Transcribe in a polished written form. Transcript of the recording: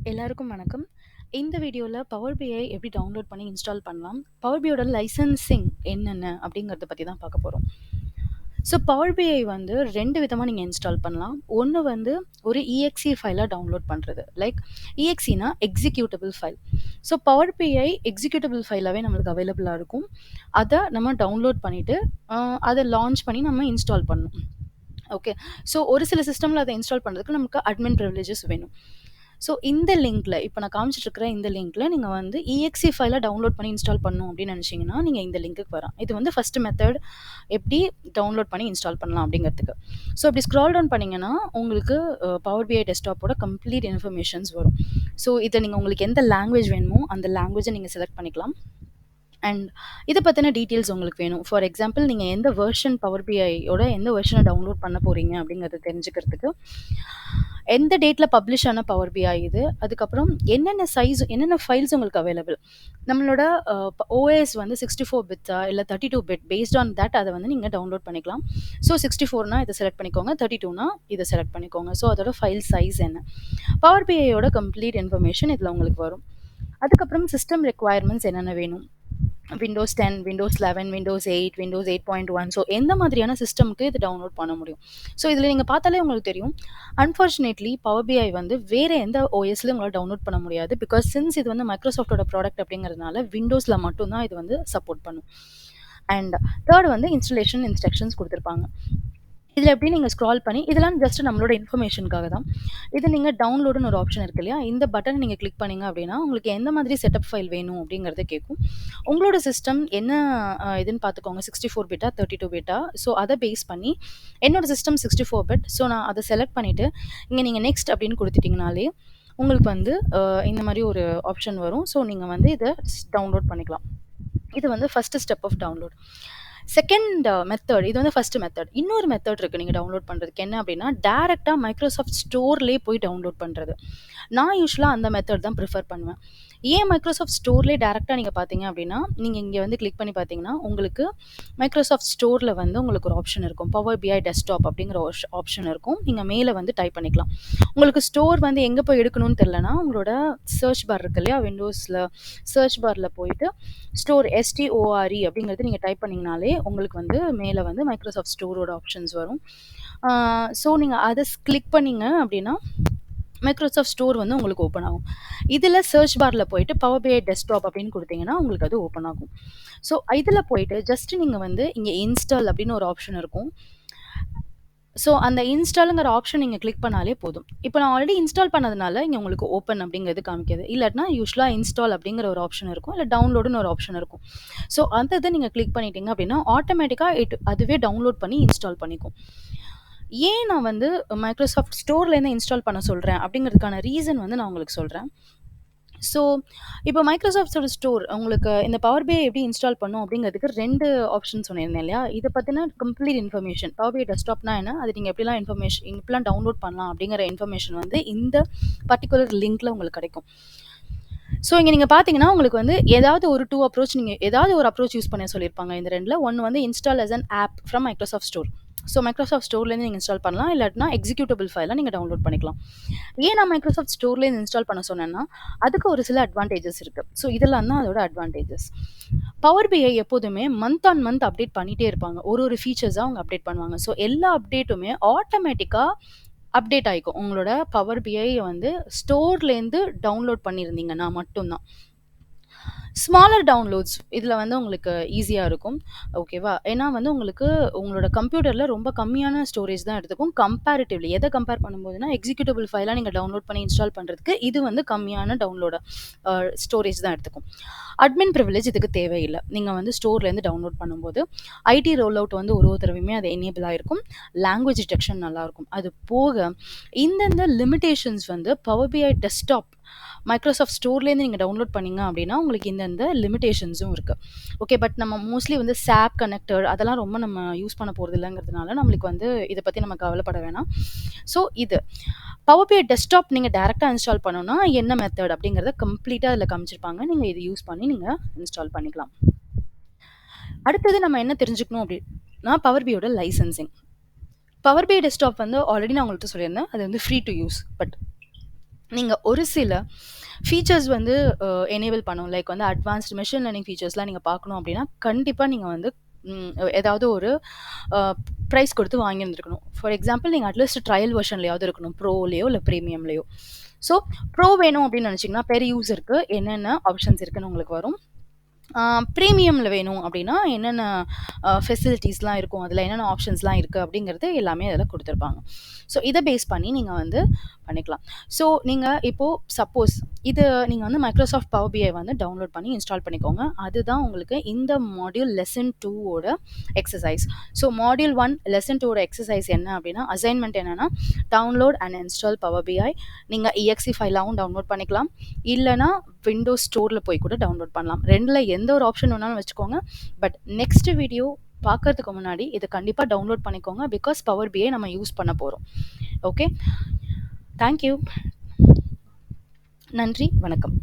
எல்லாருக்கும் வணக்கம். இந்த வீடியோல பவர் பிஐ எப்படி டவுன்லோட் பண்ணி இன்ஸ்டால் பண்ணலாம்? பவர் பிஐயோட லைசென்சிங் என்னென்ன அப்படிங்கிறத பத்தி தான் பார்க்க போறோம். ஸோ பவர் பிஐ வந்து 2 விதமா நீங்க இன்ஸ்டால் பண்ணலாம். ஒண்ணு வந்து ஒரு EXE ஃபைலா டவுன்லோட் பண்றது. லைக் EXEனா executable file. So power BI executable ஃபைலாவே நம்மளுக்கு அவைலபிளா இருக்கும். அத நம்ம டவுன்லோட் பண்ணிட்டு, அத லான்ச் பண்ணி நம்ம இன்ஸ்டால் பண்ணணும். ஓகே. ஸோ ஒரு சில சிஸ்டம்ல அத இன்ஸ்டால் பண்றதுக்கு நமக்கு அட்மின் பிரிவிலேஜஸ் வேணும். ஸோ இந்த லிங்க்ல இப்போ நான் காமிச்சிட்டு இருக்கிற இந்த லிங்க்ல நீங்க வந்து EXE ஃபைலை டவுன்லோட் பண்ணி இன்ஸ்டால் பண்ணணும் அப்படின்னு நினைச்சீங்கன்னா நீங்க இந்த லிங்க்குக்கு வரலாம். இது வந்து ஃபர்ஸ்ட் மெத்தட் எப்படி டவுன்லோட் பண்ணி இன்ஸ்டால் பண்ணலாம் அப்படிங்கிறதுக்கு. ஸோ இப்படி ஸ்க்ரால் டவுன் பண்ணீங்கன்னா உங்களுக்கு பவர் பிஐ டெஸ்க்டாப்போட கம்ப்ளீட் இன்ஃபர்மேஷன்ஸ் வரும். ஸோ இதை நீங்க உங்களுக்கு எந்த லாங்குவேஜ் வேணுமோ அந்த லாங்குவேஜை நீங்க செலக்ட் பண்ணிக்கலாம். அண்ட் இதை பற்றின டீட்டெயில்ஸ் உங்களுக்கு வேணும். ஃபார் எக்ஸாம்பிள் நீங்கள் எந்த வெர்ஷன் பவர் பிஐயோட எந்த வெர்ஷனை டவுன்லோட் பண்ண போகிறீங்க அப்படிங்கிறத தெரிஞ்சுக்கிறதுக்கு எந்த டேட்டில் பப்ளிஷ் ஆன பவர் பிஐ இது, அதுக்கப்புறம் என்னென்ன சைஸ் என்னென்ன ஃபைல்ஸ் உங்களுக்கு அவைலபிள், நம்மளோட ஓஎஸ் வந்து 64 பிட்டா இல்லை 32 பிட், பேஸ்ட் ஆன் தட் அதை வந்து நீங்கள் டவுன்லோட் பண்ணிக்கலாம். ஸோ 64னா இதை செலக்ட் பண்ணிக்கோங்க, 32னா இதை செலக்ட் பண்ணிக்கோங்க. ஸோ அதோட ஃபைல் சைஸ் என்ன, பவர் பிஐயோட கம்ப்ளீட் இன்ஃபர்மேஷன் இதில் உங்களுக்கு வரும். அதுக்கப்புறம் சிஸ்டம் ரெக்குவயர்மெண்ட்ஸ் என்னென்ன வேணும், Windows 10, Windows 11, Windows 8, Windows 8.1. So எந்த மாதிரியான சிஸ்டம்க்கு இது டவுன்லோட் பண்ண முடியும். ஸோ இதில் நீங்கள் பார்த்தாலே உங்களுக்கு தெரியும். அன்ஃபார்ச்சுனேட்லி பவர் பிஐ வந்து வேறு எந்த ஓஎஸ்லையும் உங்களால் டவுன்லோட் பண்ண முடியாது. பிகாஸ் சின்ஸ் இது வந்து மைக்ரோசாஃப்டோட ப்ராடக்ட் அப்படிங்கிறதுனால விண்டோஸில் மட்டும்தான் இது வந்து சப்போர்ட் பண்ணும். அண்ட் தேர்ட் வந்து இன்ஸ்டலேஷன் இன்ஸ்ட்ரக்ஷன்ஸ் கொடுத்துருப்பாங்க. இதில் எப்படி நீங்கள் ஸ்க்ரால் பண்ணி, இதெல்லாம் ஜஸ்ட் நம்மளோட இன்ஃபர்மேஷனுக்காக தான். இது நீங்கள் டவுன்லோடுன்னு ஒரு ஆப்ஷன் இருக்கு இல்லையா, இந்த பட்டன் நீங்கள் கிளிக் பண்ணீங்க அப்படின்னா உங்களுக்கு எந்த மாதிரி செட்டப் ஃபைல் வேணும் அப்படிங்கிறத கேட்கும். உங்களோட சிஸ்டம் என்ன இதுன்னு பார்த்துக்கோங்க, 64 பிட்டா 32 பிட்டா. ஸோ அதை பேஸ் பண்ணி என்னோட சிஸ்டம் 64 பிட். ஸோ நான் அதை செலக்ட் பண்ணிவிட்டு இங்கே நீங்கள் நெக்ஸ்ட் அப்படின்னு கொடுத்துட்டிங்கனாலே உங்களுக்கு வந்து இந்த மாதிரி ஒரு ஆப்ஷன் வரும். ஸோ நீங்கள் வந்து இதை டவுன்லோட் பண்ணிக்கலாம். இது வந்து first step of download. Second method, இது வந்து ஃபர்ஸ்ட் மெத்தட். இன்னொரு மெத்தட் இருக்குது நீங்கள் டவுன்லோட் பண்ணுறதுக்கு. என்ன அப்படின்னா டேரெக்டாக மைக்ரோசாஃப்ட் ஸ்டோர்லேயே போய் டவுன்லோட் பண்ணுறது. நான் யூஸ்வலாக அந்த மெத்தட் தான் ப்ரிஃபர் பண்ணுவேன். ஏன் மைக்ரோசாஃப்ட் ஸ்டோர்லேயே டேரெக்டாக நீங்கள் பார்த்தீங்க அப்படின்னா, நீங்கள் இங்கே வந்து கிளிக் பண்ணி பார்த்தீங்கன்னா உங்களுக்கு மைக்ரோசாஃப்ட் ஸ்டோரில் வந்து உங்களுக்கு ஒரு ஆப்ஷன் இருக்கும், பவர் பிஐ டெஸ்க்டாப் அப்படிங்கிற ஒரு ஆப்ஷன் இருக்கும். நீங்கள் மேலே வந்து டைப் பண்ணிக்கலாம். உங்களுக்கு ஸ்டோர் வந்து எங்கே போய் எடுக்கணும்னு தெரிலனா உங்களோட சர்ச் பார் இருக்கு இல்லையா, விண்டோஸில் சர்ச் பாரில் போயிட்டு ஸ்டோர் STORE அப்படிங்கிறது நீங்கள் டைப் பண்ணிங்கனாலே உங்களுக்கு வந்து மேலே வந்து மைக்ரோசாஃப்ட் ஸ்டோரோட ஆப்ஷன்ஸ் வரும். ஸோ நீங்கள் அதை கிளிக் பண்ணிங்க அப்படின்னா மைக்ரோசாஃப்ட் ஸ்டோர் வந்து உங்களுக்கு ஓப்பன் ஆகும். இதில் சர்ச் பாரில் போயிட்டு பவர் பிஐ டெஸ்க்டாப் அப்படின்னு கொடுத்தீங்கன்னா உங்களுக்கு அது ஓப்பன் ஆகும். ஸோ இதில் போயிட்டு ஜஸ்ட் நீங்கள் வந்து இங்கே இன்ஸ்டால் அப்படின்னு ஒரு ஆப்ஷன் இருக்கும். ஸோ அந்த இன்ஸ்டாலுங்கிற ஆப்ஷன் நீங்கள் கிளிக் பண்ணாலே போதும். இப்போ நான் ஆல்ரெடி இன்ஸ்டால் பண்ணதுனால இங்கே உங்களுக்கு ஓப்பன் அப்படிங்கிறது காமிக்காது. இல்லாட்டினா யூஸ்வலாக இன்ஸ்டால் அப்படிங்கிற ஒரு ஆப்ஷன் இருக்கும், இல்லை டவுன்லோடுன்னு ஒரு ஆப்ஷன் இருக்கும். ஸோ அந்த இதை நீங்கள் கிளிக் பண்ணிட்டீங்க அப்படின்னா ஆட்டோமேட்டிக்காக அதுவே டவுன்லோட் பண்ணி இன்ஸ்டால் பண்ணிக்கும். ஏன் நான் வந்து மைக்ரோசாஃப்ட் ஸ்டோர்லேருந்து இன்ஸ்டால் பண்ண சொல்கிறேன் அப்படிங்கிறதுக்கான ரீசன் வந்து நான் உங்களுக்கு சொல்கிறேன். ஸோ இப்போ மைக்ரோசாஃப்டோட ஸ்டோர் உங்களுக்கு இந்த பவர் பிஐ எப்படி இன்ஸ்டால் பண்ணும் அப்படிங்கிறதுக்கு 2 ஆப்ஷன் சொன்னிருந்தேன் இல்லையா, இதை பற்றின கம்ப்ளீட் இன்ஃபர்மேஷன், பவர் பிஐ டெஸ்க்டாப்னா என்ன, அது நீங்கள் எப்படிலாம் இப்படிலாம் டவுன்லோட் பண்ணலாம் அப்படிங்கிற இன்ஃபர்மேஷன் வந்து இந்த பர்டிகுலர் லிங்க்ல உங்களுக்கு கிடைக்கும். ஸோ இங்கே நீங்கள் பார்த்தீங்கன்னா உங்களுக்கு வந்து ஏதாவது ஒரு 2 அப்ரோச், நீங்கள் ஏதாவது ஒரு அப்ரோச் யூஸ் பண்ண சொல்லியிருப்பாங்க இந்த 2ல். ஒன்று வந்து install as an app from Microsoft store. So Microsoft ஸ்டோர்லேருந்து நீங்கள் இன்ஸ்டால் பண்ணலாம், இல்லாட்டினா எக்ஸிக்யூட்டபிள் ஃபைலாக நீங்கள் டவுன்லோட் பண்ணிக்கலாம். ஏன் நான் மைக்ரோசாஃப்ட் ஸ்டோர்லேருந்து இன்ஸ்டால் பண்ண சொன்னேன்னா அதுக்கு ஒரு சில அட்வான்டேஜஸ் இருக்குது. ஸோ இதெல்லாம் தான் அதோட அட்வான்டேஜஸ். பவர் பிஐ எப்போதுமே மந்த் ஆன் மந்த் அப்டேட் பண்ணிகிட்டே இருப்பாங்க, ஒரு ஃபீச்சர்ஸாக அவங்க அப்டேட் பண்ணுவாங்க. ஸோ எல்லா அப்டேட்டுமே ஆட்டோமேட்டிக்காக அப்டேட் ஆகிக்கும். உங்களோட பவர் பிஐ வந்து ஸ்டோர்லேருந்து டவுன்லோட் பண்ணியிருந்தீங்கன்னா மட்டும்தான். ஸ்மாலர் டவுன்லோட்ஸ் இதில் வந்து உங்களுக்கு ஈஸியாக இருக்கும். ஓகேவா, ஏன்னா வந்து உங்களுக்கு உங்களோட கம்ப்யூட்டரில் ரொம்ப கம்மியான ஸ்டோரேஜ் தான் எடுத்துக்கும் கம்பேரிட்டிவ்லி. எதை கம்பேர் பண்ணும்போதுனா எக்ஸிக்யூட்டபிள் ஃபைலாக நீங்கள் டவுன்லோட் பண்ணி இன்ஸ்டால் பண்ணுறதுக்கு இது வந்து கம்மியான டவுன்லோட ஸ்டோரேஜ் தான் எடுத்துக்கும். அட்மின் ப்ரிவிலேஜ் இதுக்கு தேவையில்லை. நீங்கள் வந்து ஸ்டோர்லேருந்து டவுன்லோட் பண்ணும்போது ஐடி ரோல் அவுட் வந்து ஒரு தடவையுமே அது எனேபிள் ஆகிருக்கும். லாங்குவேஜ் டிடெக்ஷன் நல்லாயிருக்கும். அது போக இந்தந்த லிமிடேஷன்ஸ் வந்து பவர் பிஐ டெஸ்க்டாப் மைக்ரோசாஃப்ட் ஸ்டோர்லேருந்து நீங்கள் டவுன்லோட் பண்ணிங்க அப்படின்னா உங்களுக்கு இந்த லிமிடேஷன்ஸும் இருக்குது. ஓகே, பட் நம்ம மோஸ்ட்லி வந்து சாப் கனெக்டர் அதெல்லாம் ரொம்ப நம்ம யூஸ் பண்ண போகிறது இல்லைங்கிறதுனால நம்மளுக்கு வந்து இதை பற்றி நம்ம கவலைப்பட வேணாம். ஸோ இது பவர் பிஐ டெஸ்க்டாப் நீங்கள் டேரெக்டாக இன்ஸ்டால் பண்ணணும்னா என்ன மெத்தட் அப்படிங்கிறத கம்ப்ளீட்டாக அதில் காமிச்சிருப்பாங்க. நீங்கள் இது யூஸ் பண்ணி நீங்கள் இன்ஸ்டால் பண்ணிக்கலாம். அடுத்தது நம்ம என்ன தெரிஞ்சுக்கணும் அப்படின்னா பவர் பிஐயோட லைசன்சிங். பவர் பிஐ டெஸ்க்டாப் வந்து ஆல்ரெடி நான் உங்கள்கிட்ட சொல்லியிருந்தேன், அது வந்து ஃப்ரீ டு யூஸ். பட் நீங்கள் ஒரு சில ஃபீச்சர்ஸ் வந்து எனேபிள் பண்ணணும். லைக் வந்து அட்வான்ஸ்டு மெஷின் லேர்னிங் ஃபீச்சர்ஸ்லாம் நீங்கள் பார்க்கணும் அப்படின்னா கண்டிப்பாக நீங்கள் வந்து ஏதாவது ஒரு ப்ரைஸ் கொடுத்து வாங்கியிருந்துருக்கணும். ஃபார் எக்ஸாம்பிள் நீங்கள் அட்லீஸ்ட் ட்ரையல் வெர்ஷன்லையாவது இருக்கணும், ப்ரோலையோ இல்லை ப்ரீமியம்லையோ. ஸோ ப்ரோ வேணும் அப்படின்னு நினச்சிங்கன்னா பெர் யூஸருக்கு என்னென்ன ஆப்ஷன்ஸ் இருக்குன்னு உங்களுக்கு வரும். ப்ரீமியமில் வேணும் அப்படின்னா என்னென்ன ஃபெசிலிட்டிஸ்லாம் இருக்கும், அதில் என்னென்ன ஆப்ஷன்ஸ்லாம் இருக்குது அப்படிங்கிறது எல்லாமே அதில் கொடுத்துருப்பாங்க. ஸோ இதை பேஸ் பண்ணி நீங்கள் வந்து பண்ணிக்கலாம். ஸோ நீங்கள் இப்போது சப்போஸ் இது நீங்கள் வந்து மைக்ரோசாஃப்ட் பவர் பிஐ வந்து டவுன்லோட் பண்ணி இன்ஸ்டால் பண்ணிக்கோங்க. அதுதான் உங்களுக்கு இந்த மாடியூல் லெசன் 2ஓட எக்ஸசைஸ். ஸோ மாடியூல் 1 லெசன் 2ஓட எக்ஸசைஸ் என்ன அப்படின்னா, அசைன்மெண்ட் என்னென்னா download and install power BI. நீங்கள் இஎக்ஸி ஃபைலாகவும் டவுன்லோட் பண்ணிக்கலாம், இல்லைனா விண்டோஸ் ஸ்டோரில் போய் கூட டவுன்லோட் பண்ணலாம். ரெண்டில் எந்த ஒரு ஆப்ஷன் வேணாலும் வச்சுக்கோங்க. பட் நெக்ஸ்ட் வீடியோ பார்க்கறதுக்கு முன்னாடி இதை கண்டிப்பாக டவுன்லோட் பண்ணிக்கோங்க, பிகாஸ் பவர் பிஐ நம்ம யூஸ் பண்ண போகிறோம். ஓகே, தேங்க்யூ, நன்றி, வணக்கம்.